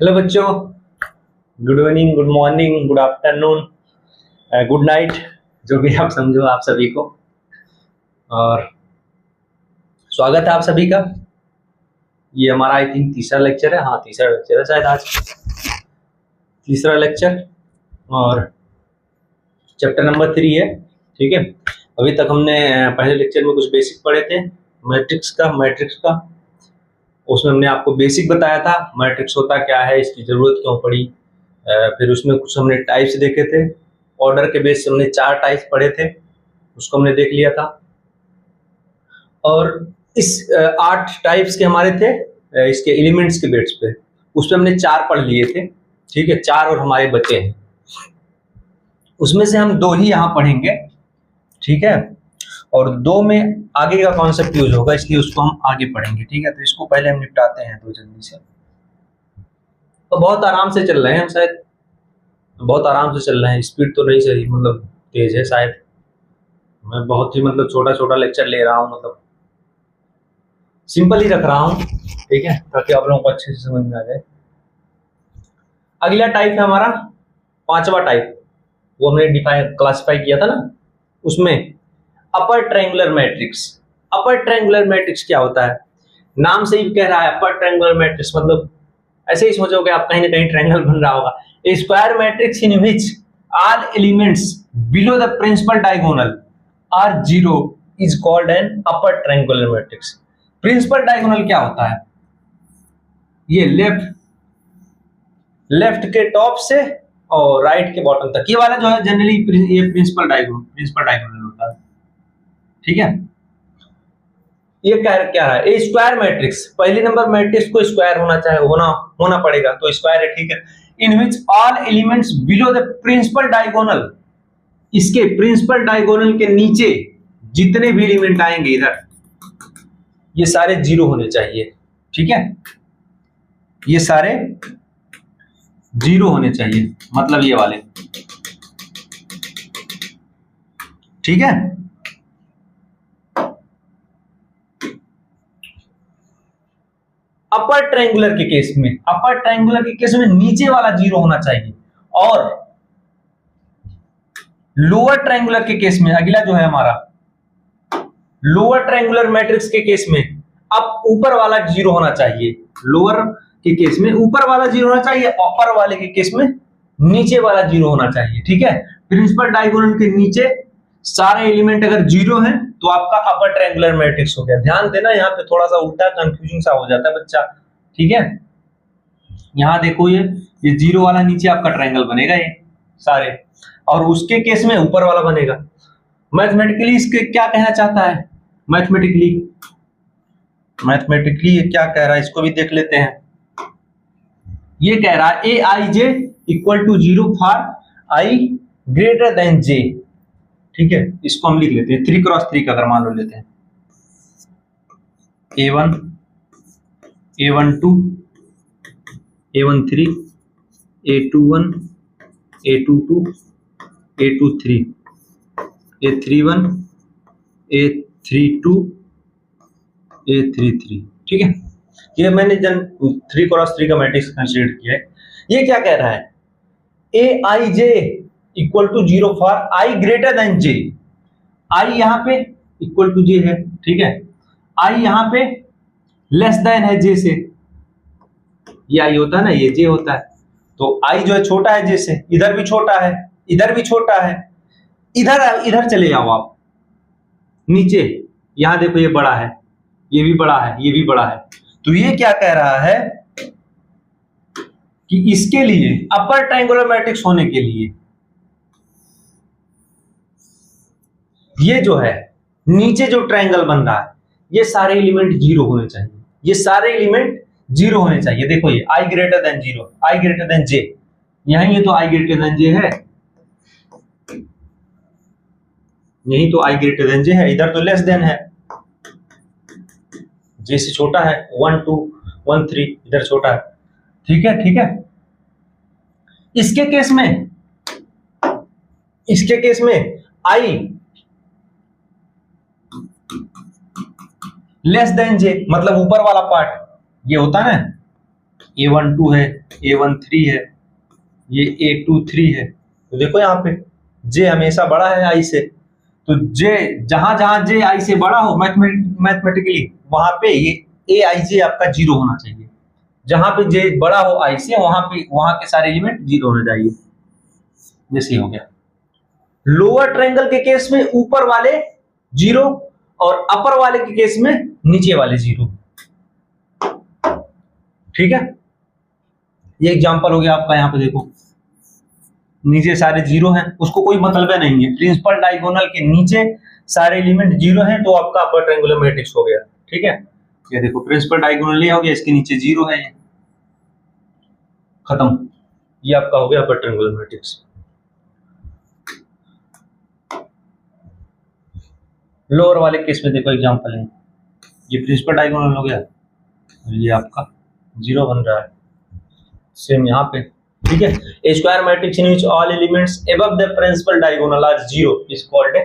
Hello बच्चों, good evening, good morning, good afternoon, good night, जो भी आप समझो आप सभी को। और स्वागत है आप सभी का। ये हमारा आई थिंक तीसरा लेक्चर है। हाँ, तीसरा लेक्चर है शायद आज, तीसरा लेक्चर और चैप्टर नंबर 3 है। ठीक है, अभी तक हमने पहले लेक्चर में कुछ बेसिक पढ़े थे मैट्रिक्स का। उसमें हमने आपको बेसिक बताया था मैट्रिक्स होता क्या है, इसकी जरूरत क्यों पड़ी। फिर उसमें कुछ हमने टाइप्स देखे थे, ऑर्डर के बेस से हमने 4 टाइप्स पढ़े थे, उसको हमने देख लिया था। और इस 8 टाइप्स के हमारे थे इसके एलिमेंट्स के बेस पे, उसमें हमने 4 पढ़ लिए थे। ठीक है, 4 और हमारे बचे हैं, उसमें से हम 2 ही यहाँ पढ़ेंगे। ठीक है, और 2 में आगे का कॉन्सेप्ट यूज होगा, इसलिए उसको हम आगे पढ़ेंगे। ठीक है, तो इसको पहले हम निपटाते हैं 2 जल्दी से। तो बहुत आराम से चल रहे हैं हम, शायद बहुत आराम से चल रहे हैं, स्पीड तो नहीं सही, मतलब तेज है शायद। मैं बहुत ही छोटा छोटा लेक्चर ले रहा हूँ, सिंपल ही रख रहा हूँ। ठीक है, ताकि आप लोगों को अच्छे से समझ में आ जाए। अगला टाइप है हमारा 5वां टाइप, वो हमने क्लासिफाई किया था ना, उसमें अपर ट्रायंगुलर मैट्रिक्स। अपर ट्रायंगुलर मैट्रिक्स क्या होता है? नाम से ही कह रहा है अपर ट्रायंगुलर मैट्रिक्स, मतलब ऐसे ही सोचोगे आप, कहीं ना कहीं ट्रायंगल बन रहा होगा। ए square matrix in which all elements below the principal diagonal are zero is called an upper triangular matrix. Principal diagonal क्या होता है? ये लेफ्ट के टॉप से और राइट के बॉटम तक, ये वाला जो है जनरली ये प्रिंसिपल डायगोनल होता है। ठीक है, ये क्या है? ए स्क्वायर मैट्रिक्स, पहली नंबर मैट्रिक्स को स्क्वायर होना पड़ेगा, तो स्क्वायर है। ठीक है, in which all elements below the principal diagonal, इसके प्रिंसिपल डायगोनल के नीचे जितने भी एलिमेंट आएंगे इधर, ये सारे 0 होने चाहिए। ठीक है, ये सारे 0 होने चाहिए, मतलब ये वाले। ठीक है, अपर ट्रायंगुलर के केस में नीचे वाला 0 होना चाहिए, और लोअर ट्रायंगुलर के केस में, अगला जो है हमारा लोअर ट्रायंगुलर मैट्रिक्स के केस में, अब ऊपर वाला 0 होना चाहिए। लोअर के केस में ऊपर वाला 0 होना चाहिए, अपर वाले के केस में नीचे वाला 0 होना चाहिए। ठीक है, प्रिंसिपल डायगोनल के नीचे सारे एलिमेंट अगर 0 हैं तो आपका अपर ट्रायंगुलर मैट्रिक्स हो गया। ध्यान देना, यहाँ पे थोड़ा सा उल्टा कंफ्यूजिंग सा हो जाता है बच्चा। ठीक है, यहाँ देखो, ये 0 वाला नीचे आपका ट्रायंगल बनेगा, ये सारे, और उसके केस में ऊपर वाला बनेगा। मैथमेटिकली इसके क्या कहना चाहता है? मैथमेटिकली ये क्या कह रहा है, इसको भी देख लेते हैं। ये कह रहा है aij equal to 0 for i greater than j। ठीक है, इसको हम लिख लेते हैं 3 क्रॉस 3 का, अगर मान लो लेते हैं a1 a12 a13 a21 a22 a23 a31 a32 a33। ठीक है, ये मैंने 3 क्रॉस 3 का मैट्रिक्स कंसीडर किया है। ये क्या कह रहा है? aij equal to 0 for i greater than j। i यहाँ पे इक्वल टू j है। ठीक है, i यहाँ पे लेस देन है j से, ये i होता है ना, ये j होता है, तो i जो है छोटा है j से, इधर भी छोटा है, इधर भी छोटा है, इधर चले जाओ आप नीचे, यहां देखो ये बड़ा है, ये भी बड़ा है, ये भी बड़ा है। तो ये क्या कह रहा है कि इसके लिए अपर ट्रायंगुलर मैट्रिक्स होने के लिए ये जो है नीचे जो ट्रायंगल बन रहा है, ये सारे एलिमेंट 0 होने चाहिए, ये सारे एलिमेंट 0 होने चाहिए। देखो ये i greater then 0, i greater than j, यहीं ये तो i ग्रेटर देन j है, यहीं तो i ग्रेटर देन j है, इधर तो लेस देन है, j से छोटा है, 1 2 1 3, इधर छोटा है। ठीक है, ठीक है, इसके केस में i लेस देन j, मतलब ऊपर वाला पार्ट ये होता है ना, A12 है, A13 है, ये A23 है। तो देखो यहाँ पे J हमेशा बड़ा है I से, तो J जहां जहां J I से बड़ा हो मैथमेटिकली वहां पे ये AIJ आपका 0 होना चाहिए। जहां पे J बड़ा हो I से वहां के सारे एलिमेंट 0 होना चाहिए। जैसे हो गया लोअर ट्रायंगल के केस में ऊपर वाले 0 और अपर वाले के केस में नीचे वाले 0। ठीक है, ये एग्जांपल हो गया आपका। यहाँ पे देखो नीचे सारे 0 हैं, उसको कोई मतलब नहीं है। प्रिंसिपल डायगोनल के नीचे सारे एलिमेंट 0 हैं तो आपका अपर ट्रायंगुलर मैट्रिक्स हो गया। ठीक है, ये देखो प्रिंसिपल डायगोनल ये हो गया, इसके नीचे 0 है, ये खत्म, ये आपका हो गया अपर ट्रायंगुलर मैट्रिक्स। लोअर वाले केस में देखो एग्जांपल है, ये प्रिंसिपल डायगोनल हो गया, ये आपका 0 बन रहा है। सेम यहाँ पे। ठीक है, ए square matrix in which all elements above the principal diagonal are 0 is called a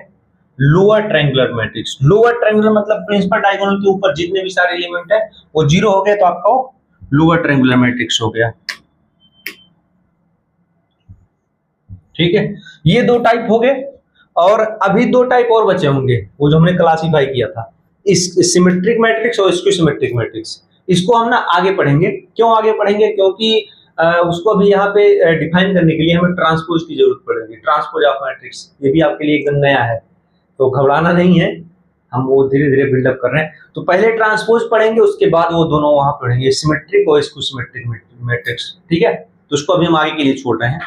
lower triangular matrix. Lower triangular मतलब प्रिंसिपल डायगोनल के ऊपर जितने भी सारे एलिमेंट है वो 0 हो गए तो आपका वो लोअर ट्रायंगुलर मैट्रिक्स हो गया। ठीक है, ये 2 टाइप हो गए और अभी 2 टाइप और बचे होंगे, वो जो हमने क्लासिफाई किया था, इस सिमेट्रिक मैट्रिक्स और इसको सिमेट्रिक मैट्रिक्स। इसको हम ना आगे पढ़ेंगे। क्यों आगे पढ़ेंगे? क्योंकि उसको अभी यहाँ पे डिफाइन करने के लिए हमें ट्रांसपोज की जरूरत पड़ेगी। ट्रांसपोज ऑफ मैट्रिक्स ये भी आपके लिए एकदम नया है, तो घबराना नहीं है, हम वो धीरे धीरे बिल्डअप कर रहे हैं। तो पहले ट्रांसपोज पढ़ेंगे, उसके बाद वो दोनों वहां पढ़ेंगे, सिमेट्रिक और इसको सिमेट्रिक मैट्रिक्स। ठीक है, तो उसको अभी हम आगे के लिए छोड़ रहे हैं।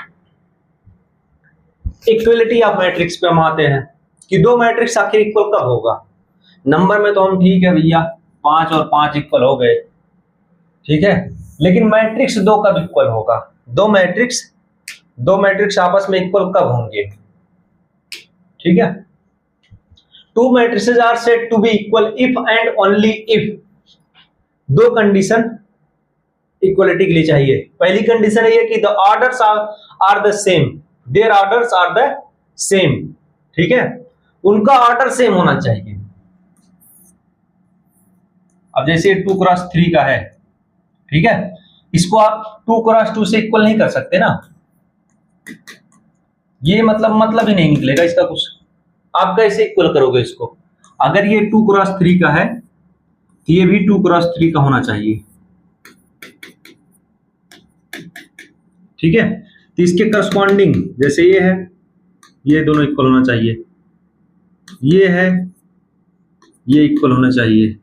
इक्वलिटी ऑफ मैट्रिक्स पे हम आते हैं कि 2 मैट्रिक्स आखिर इक्वल कब होगा। नंबर में तो हम ठीक है भैया 5 और 5 इक्वल हो गए, ठीक है, लेकिन मैट्रिक्स 2 कब इक्वल होगा? 2 मैट्रिक्स आपस में इक्वल कब होंगे? ठीक है, 2 matrices are said to be equal if and only if 2 condition equality के लिए चाहिए। पहली कंडीशन है ये कि the orders are the same, their orders are the same. ठीक है, उनका ऑर्डर सेम होना चाहिए। अब जैसे 2 क्रॉस 3 का है, ठीक है, इसको आप 2 क्रॉस 2 से इक्वल नहीं कर सकते ना, ये मतलब ही नहीं निकलेगा इसका कुछ। आप कैसे इक्वल करोगे इसको? अगर ये 2 क्रॉस 3 का है तो ये भी 2 क्रॉस 3 का होना चाहिए। ठीक है, तो इसके करस्पॉन्डिंग जैसे ये है, ये दोनों इक्वल होना चाहिए, ये है, ये इक्वल होना चाहिए।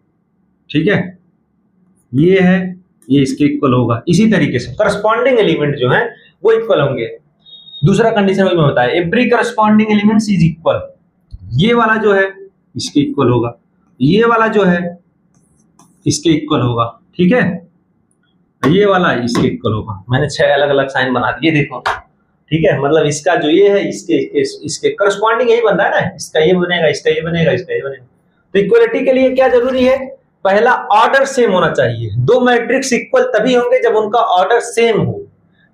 ठीक है, ये है, ये इसके इक्वल होगा। इसी तरीके से करस्पॉन्डिंग एलिमेंट जो है वो इक्वल होंगे। दूसरा कंडीशन वही मैं बताया, every corresponding elements is equal. ये वाला जो है इसके इक्वल होगा, ये वाला जो है इसके इक्वल होगा। ठीक है, ये वाला इसके इक्वल होगा। मैंने 6 अलग अलग साइन बना दिए, देखो। ठीक है, मतलब इसका जो ये है इसके करस्पॉन्डिंग यही बनता है ना, इसका ये बनेगा, इसका ये बनेगा, इसका ये बनेगा। तो इक्वलिटी के लिए क्या जरूरी है? पहला ऑर्डर सेम होना चाहिए। 2 मैट्रिक्स इक्वल तभी होंगे जब उनका ऑर्डर सेम हो।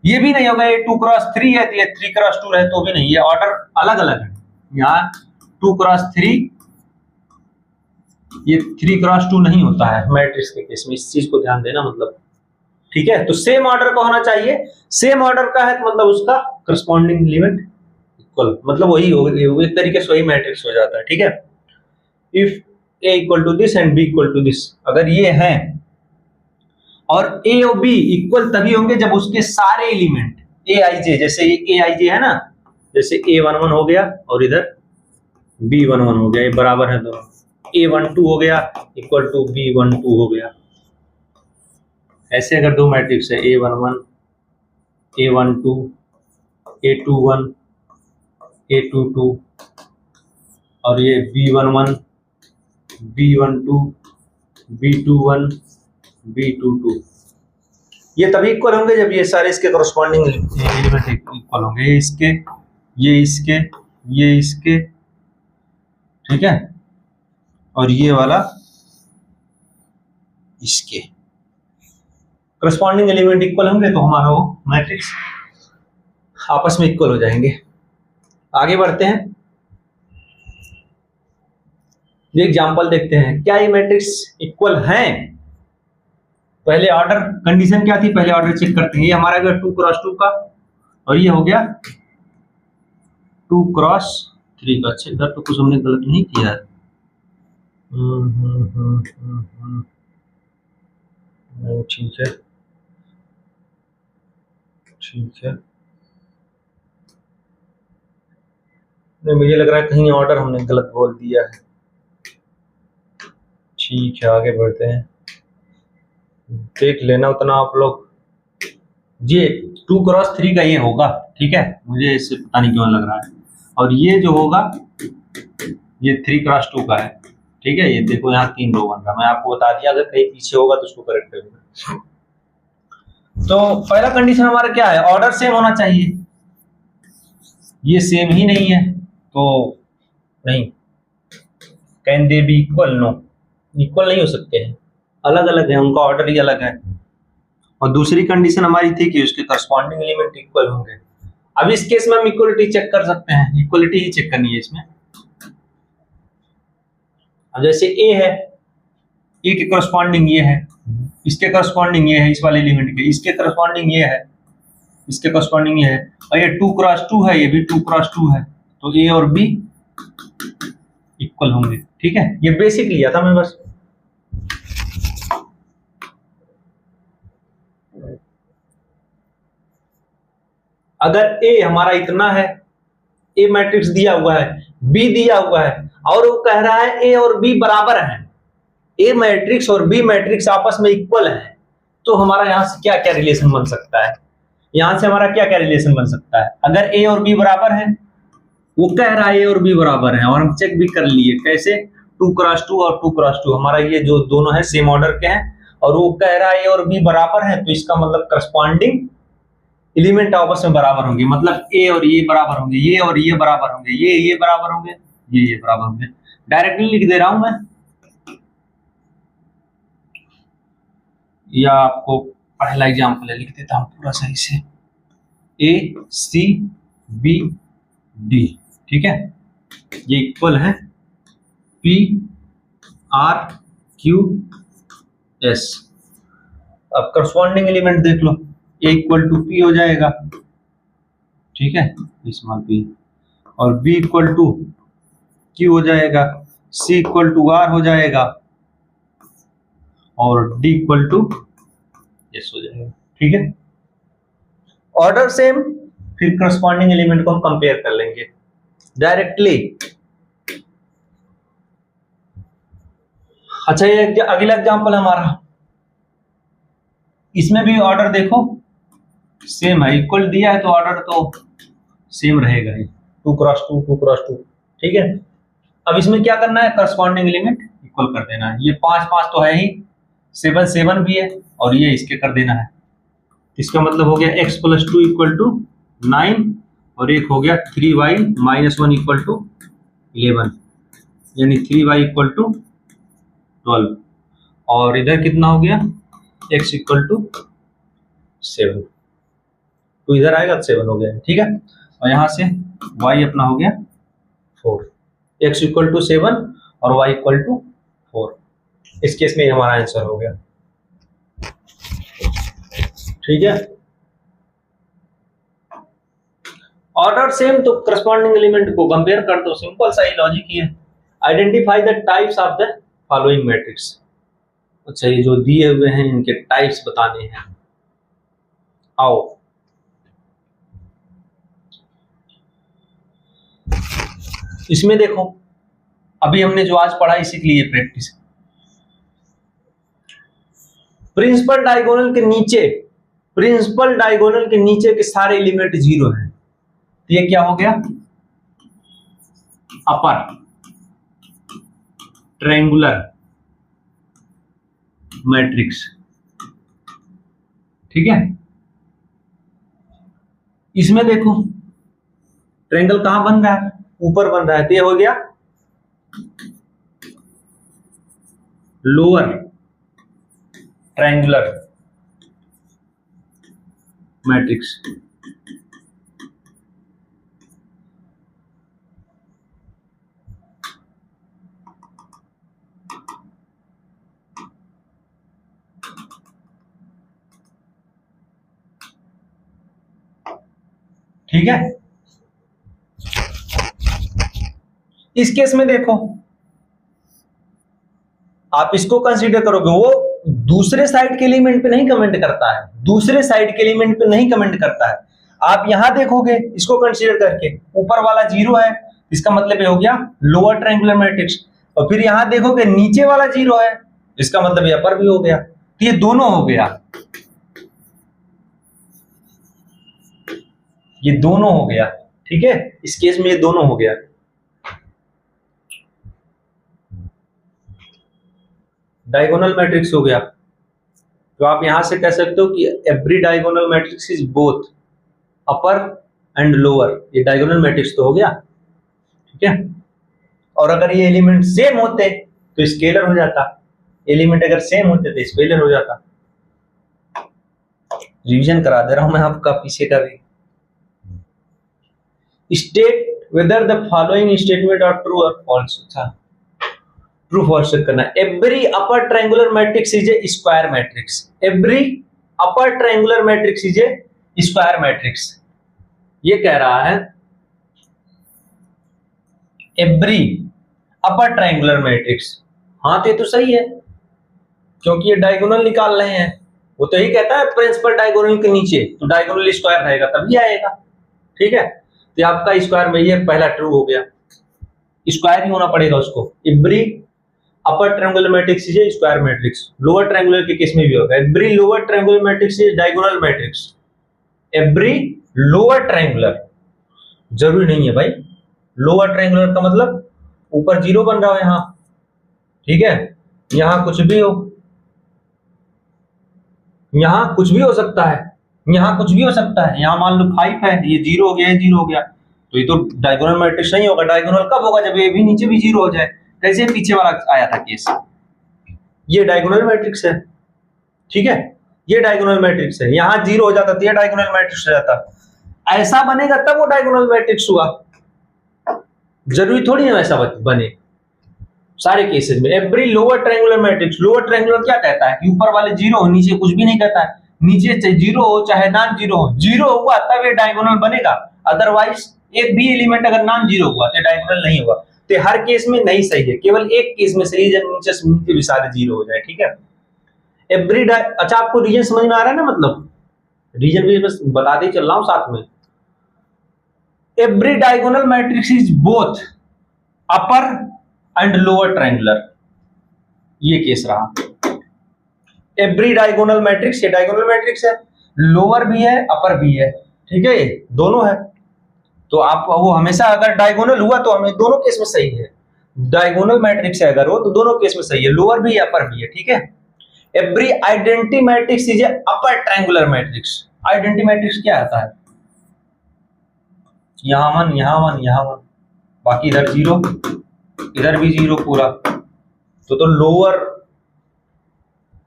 ये भी नहीं होगा ये 2 क्रॉस 3 है तो ये 3 क्रॉस 2 है तो भी नहीं, ये ऑर्डर अलग अलग है। यहाँ 2 क्रॉस 3, ये 3 क्रॉस 2 नहीं होता है मैट्रिक्स के केस में, इस चीज को ध्यान देना। मतलब ठीक है, तो सेम ऑर्डर का होना चाहिए। सेम ऑर्डर का है तो मतलब उसका करस्पॉन्डिंग एलिमेंट इक्वल, मतलब वही होगा, एक तरीके से वही मैट्रिक्स हो जाता है। ठीक है, if A equal to this and B equal to this, अगर ये है और A और B इक्वल तभी होंगे जब उसके सारे एलिमेंट AIJ, जैसे ये AIJ है ना, जैसे A11 हो गया और इधर B11 हो गया, ये बराबर है दोनों। A12 हो गया इक्वल टू B12 हो गया। ऐसे अगर 2 मैट्रिक्स है A11, A12, A21, A22 और ये B11, B12, B21, B22, ये तभी इक्वल होंगे जब ये सारे इसके करस्पॉन्डिंग एलिमेंट इक्वल होंगे। ये इसके, ये इसके, ये इसके, ठीक है, और ये वाला इसके करस्पॉन्डिंग एलिमेंट इक्वल होंगे तो हमारा वो मैट्रिक्स आपस में इक्वल हो जाएंगे। आगे बढ़ते हैं, ये एग्जांपल देखते हैं। क्या ये मैट्रिक्स इक्वल हैं? पहले ऑर्डर कंडीशन क्या थी, पहले ऑर्डर चेक करते हैं। ये हमारा गया 2x2 का, और ये हो गया 2x3 का। अच्छा, इधर तो कुछ हमने गलत नहीं किया है। ठीक है, ठीक है। नहीं, मुझे लग रहा है कहीं ऑर्डर हमने गलत बोल दिया है। ठीक है, आगे बढ़ते हैं, देख लेना उतना आप लोग। ये 2x3 का ये होगा, ठीक है, मुझे इससे पता नहीं क्यों लग रहा है। और ये जो होगा ये 3x2 का है, ठीक है। ये देखो यहाँ 3 रो बन रहा, मैं आपको बता दिया, अगर कहीं पीछे होगा तो उसको करेक्ट कर लेना। तो पहला कंडीशन हमारा क्या है, ऑर्डर सेम होना चाहिए। ये सेम ही नहीं है तो नहीं, can they be equal, no, equal नहीं हो सकते हैं, अलग अलग है, उनका ऑर्डर ही अलग है। और दूसरी कंडीशन हमारी थी कि उसके करस्पॉन्डिंग एलिमेंट इक्वल होंगे। अब इस केस में हम इक्वलिटी चेक कर सकते हैं, इक्वलिटी ही चेक करनी है इसमें। अब जैसे ए है, ए के करस्पॉन्डिंग ये है, इसके करस्पॉन्डिंग ये है, इस वाले एलिमेंट के, इसके करस्पॉन्डिंग ये है, इसके करस्पॉन्डिंग ये है, और ये 2x2 है, ये भी 2x2 है, तो ए और बी इक्वल होंगे, ठीक है। ये बेसिक लिया था मैं बस। अगर ए हमारा इतना है, ए मैट्रिक्स दिया हुआ है, बी दिया हुआ है, और वो कह रहा है ए और बी बराबर हैं, ए मैट्रिक्स और बी मैट्रिक्स आपस में इक्वल है, तो हमारा यहां से क्या क्या रिलेशन बन सकता है, यहां से हमारा क्या क्या रिलेशन बन सकता है। अगर ए और बी बराबर है, वो कह रहा है ए और बी बराबर है, और हम चेक भी कर लिए कैसे, 2x2 और 2x2 हमारा ये जो दोनों है सेम ऑर्डर के हैं, और वो कह रहा है ए और बी बराबर है, तो इसका मतलब करस्पॉन्डिंग एलिमेंट आपस में बराबर होंगे, मतलब ए और ये बराबर होंगे, ये और ये बराबर होंगे, ये बराबर होंगे, ये बराबर होंगे। डायरेक्टली लिख दे रहा हूं मैं, या आपको पहला एग्जाम्पल लिख देता हूं पूरा सही से, ए सी बी डी, ठीक है, ये इक्वल है पी आर क्यू एस। अब करस्पॉन्डिंग एलिमेंट देख लो, ए इक्वल टू पी हो जाएगा, ठीक है, स्मॉल पी, और बी इक्वल टू क्यू हो जाएगा, सी इक्वल टू आर हो जाएगा, और डी इक्वल टू एस हो जाएगा, ठीक है। ऑर्डर सेम, फिर करस्पॉन्डिंग एलिमेंट को हम कंपेयर कर लेंगे डायरेक्टली। अच्छा, ये अगला एग्जांपल हमारा, इसमें भी ऑर्डर देखो सेम है, इक्वल दिया है तो ऑर्डर तो सेम रहेगा ही, 2x2 2x2, ठीक है। अब इसमें क्या करना है, करस्पॉन्डिंग एलिमेंट इक्वल कर देना है। ये 5 5 तो है ही, 7 7 भी है, और ये इसके कर देना है। इसका मतलब हो गया x + 2 = 9, और एक हो गया 3y - 1 = 11, यानी 3y = 12, और इधर कितना हो गया, x = 7, तो इधर आएगा तो 7 हो गया, ठीक है। और यहाँ से y अपना हो गया 4, x = 7 और y = 4। इस केस में हमारा आंसर हो गया, ठीक है। ऑर्डर सेम तो करस्पॉन्डिंग एलिमेंट को कंपेयर कर दो, सिंपल सा ही लॉजिक ही है। Identify the types of the following matrix. अच्छा, ये जो दिए हुए हैं इनके टाइप्स बताने हैं। आओ, इसमें देखो, अभी हमने जो आज पढ़ा इसी के लिए प्रैक्टिस। प्रिंसिपल डायगोनल के नीचे, प्रिंसिपल डायगोनल के नीचे के सारे एलिमेंट 0 हैं, तो ये क्या हो गया, अपर ट्रायंगुलर मैट्रिक्स, ठीक है। इसमें देखो ट्रायंगल कहां बन रहा है, ऊपर बन रहा है, तो ये हो गया लोअर ट्रायंगुलर मैट्रिक्स, ठीक है। इस केस में देखो, आप इसको कंसीडर करोगे, वो दूसरे साइड के एलिमेंट पे नहीं कमेंट करता है, दूसरे साइड के एलिमेंट पे नहीं कमेंट करता है। आप यहां देखोगे इसको कंसीडर करके, ऊपर वाला 0 है, इसका मतलब ये हो गया लोअर ट्रायंगुलर मैट्रिक्स। और फिर यहां देखोगे नीचे वाला 0 है, इसका मतलब ये अपर भी हो गया। तो ये दोनों हो गया, ये दोनों हो गया, ठीक है। इस केस में ये दोनों हो गया। डायगोनल मैट्रिक्स हो गया। तो आप यहां से कह सकते हो कि every diagonal matrix is both upper and lower. ये डायगोनल मैट्रिक्स तो हो गया, ठीक है। और अगर ये एलिमेंट सेम होते तो स्केलर हो जाता, एलिमेंट अगर सेम होते तो स्केलर हो जाता। रिवीजन करा दे रहा हूं मैं आपका पीछे का भी। State whether the following statement are true और फॉल्स। था ट्रू फॉल्स चेक करना। Every upper triangular matrix is a square matrix. Every upper triangular matrix is a square matrix. ये कह रहा है एवरी अपर ट्रायंगुलर मैट्रिक्स। हाँ तो ये तो सही है, क्योंकि ये डायगोनल निकाल रहे हैं। वो तो यही कहता है प्रिंसिपल डायगोनल के नीचे तो डायगोनल स्क्वायर रहेगा तभी आएगा, ठीक है। तो आपका स्क्वायर में ये पहला ट्रू हो गया, स्क्वायर ही होना पड़ेगा उसको। Every upper triangular matrix is a square matrix. Lower triangular के केस में भी होगा every lower triangular matrix is diagonal matrix. Every lower triangular, जरूरी नहीं है भाई, लोअर ट्रायंगुलर का मतलब ऊपर 0 बन रहा है यहां, ठीक है। यहां कुछ भी हो, यहां कुछ भी हो सकता है, यहां कुछ भी हो सकता है। यहां मान लो 5 है, ये 0 हो गया, ये 0 हो गया, तो ये तो डायगोनल मैट्रिक्स नहीं होगा। डायगोनल कब होगा? जब ये भी नीचे भी 0 हो जाए, जैसे पीछे वाला आया था केस। ये डायगोनल मैट्रिक्स है, ठीक है। ये डायगोनल मैट्रिक्स है, यहां 0 हो जाता तो ये डायगोनल मैट्रिक्स हो जाता। ऐसा बनेगा तब वो डायगोनल मैट्रिक्स हुआ, जरूरी थोड़ी है वैसा बने सारे केसेस में। Every lower triangular matrix, lower triangular क्या कहता है कि ऊपर वाले 0 हो, नीचे कुछ भी नहीं कहता है। नीचे चाहे 0 हो चाहे नॉन 0 हो, 0 हुआ तब ये डायगोनल बनेगा, अदरवाइज एक भी एलिमेंट अगर नॉन 0 हुआ तो डायगोनल नहीं हुआ। तो हर केस में नहीं सही है, केवल एक केस में सही है जब नीचे से नीचे भी सारे 0 हो जाए, ठीक है। एवरी अच्छा आपको रीजन समझ में आ रहा है ना, मतलब रीजन भी बस बता दे चल रहा हूं साथ में। Every diagonal matrix is both upper and lower triangular, ये केस रहा। एवरी डायगोनल मैट्रिक्स, ये डायगोनल मैट्रिक्स है, लोअर भी है अपर भी है, ठीक है, ये दोनों है। तो आप वो हमेशा अगर डायगोनल हुआ तो हमें दोनों केस में सही है। डायगोनल मैट्रिक्स है अगर वो तो दोनों केस में सही है, लोअर भी है अपर भी है, ठीक है। Every identity matrix is A upper triangular matrix. Identity matrix क्या आता है? यहां 1 यहां 1 यहां 1, बाकी इधर 0 इधर भी 0 पूरा, तो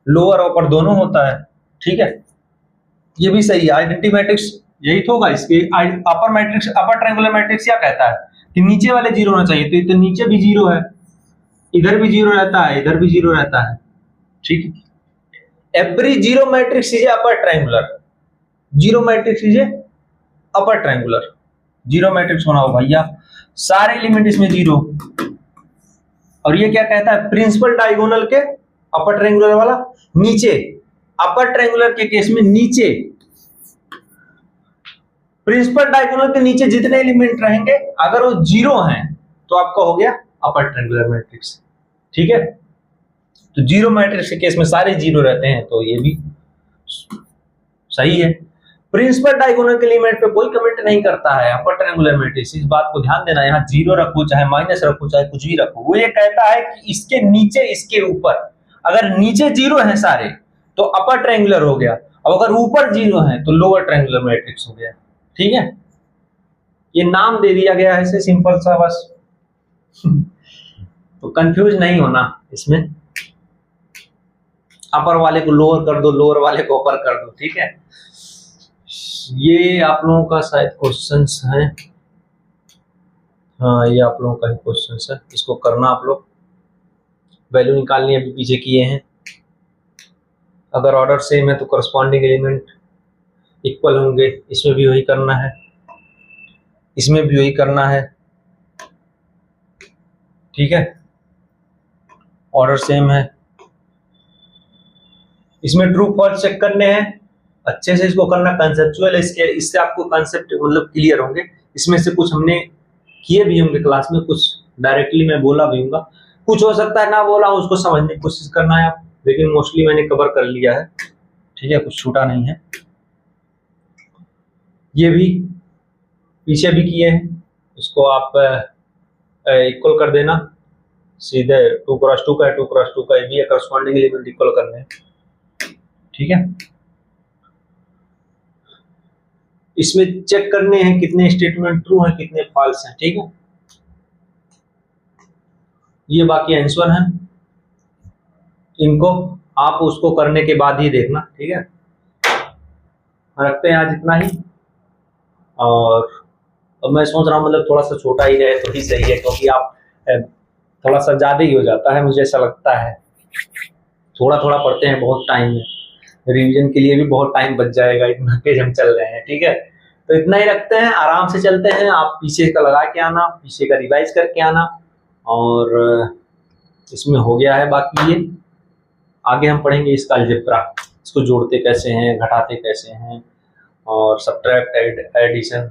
लोअर अपर दोनों होता है, ठीक है। ये भी सही है, आइडेंटिटी मैट्रिक्स यही तो होगा। इसके अपर मैट्रिक्स, अपर ट्रायंगुलर मैट्रिक्स क्या कहता है कि नीचे वाले 0 होना चाहिए, तो ये तो नीचे भी 0 है, इधर भी 0 रहता है, इधर भी 0 रहता है, ठीक है। Every 0 matrix is upper triangular, 0 matrix is upper triangular. 0 matrix होना हो भैया, सारे एलिमेंट इसमें 0। और ये क्या कहता है? प्रिंसिपल डायगोनल के अपर ट्रायंगुलर वाला नीचे, अपर ट्रायंगुलर के केस में नीचे, प्रिंसिपल डायगोनल के नीचे जितने एलिमेंट रहेंगे अगर वो 0 हैं तो आपका हो गया अपर ट्रायंगुलर मैट्रिक्स, ठीक है। तो 0 मैट्रिक्स के केस में सारे 0 रहते हैं, तो ये भी सही है। प्रिंसिपल डायगोनल के एलिमेंट पे कोई कमेंट नहीं करता है अपर ट्रायंगुलर मैट्रिक्स, इस बात को ध्यान देना। यहाँ 0 रखो चाहे माइनस रखो चाहे कुछ भी रखो, वो ये कहता है कि इसके नीचे इसके ऊपर, अगर नीचे 0 है सारे तो अपर ट्रायंगुलर हो गया, अब अगर ऊपर 0 है तो लोअर ट्रायंगुलर मैट्रिक्स हो गया, ठीक है। ये नाम दे दिया गया है ऐसे सिंपल सा बस तो कंफ्यूज नहीं होना इसमें। अपर वाले को लोअर कर दो, लोअर वाले को अपर कर दो, ठीक है। ये आप लोगों का शायद क्वेश्चंस है, हाँ ये आप लोगों का ही क्वेश्चंस है, इसको करना आप लोग। वैल्यू निकालनी अभी पीछे किए हैं, अगर ऑर्डर सेम है तो करस्पॉन्डिंग एलिमेंट इक्वल होंगे, इसमें भी वही करना है। इसमें भी वही करना है, ठीक है। ऑर्डर सेम है। इसमें ट्रू फॉल्स चेक करने हैं, अच्छे से इसको करना कंसेप्चुअल है, इससे आपको कंसेप्ट मतलब क्लियर होंगे। इसमें से कुछ हमने किए भी होंगे क्लास में, कुछ डायरेक्टली मैं बोला भी हूँ, कुछ हो सकता है ना बोला हूँ, उसको समझने की कोशिश करना है आप, लेकिन मोस्टली मैंने कवर कर लिया है, ठीक है, कुछ छूटा नहीं है। ये भी पीछे भी किए हैं, इसको आप इक्वल कर देना सीधे, 2x2 का है, 2x2 का ये भी है, करस्पॉन्डिंग एलिमेंट इक्वल करने हैं, ठीक है। इसमें चेक करने हैं कितने स्टेटमेंट ट्रू हैं, कितने फॉल्स हैं, ठीक है। ये बाकी आंसर है, इनको आप उसको करने के बाद ही देखना, ठीक है। रखते हैं आज इतना ही, और अब मैं सोच रहा हूँ मतलब थोड़ा सा छोटा ही रहे तो ही सही है, क्योंकि आप थोड़ा सा ज्यादा ही हो जाता है, मुझे ऐसा लगता है। थोड़ा थोड़ा पढ़ते हैं, बहुत टाइम है, रिवीजन के लिए भी बहुत टाइम बच जाएगा, इतना तेज हम चल रहे हैं, ठीक है। तो इतना ही रखते हैं, आराम से चलते हैं, आप पीछे का लगा के आना, पीछे का रिवाइज करके आना, और इसमें हो गया है। बाकी ये आगे हम पढ़ेंगे इसका अलजेब्रा, इसको जोड़ते कैसे हैं, घटाते कैसे हैं, और सब्ट्रैक्ट, एडिशन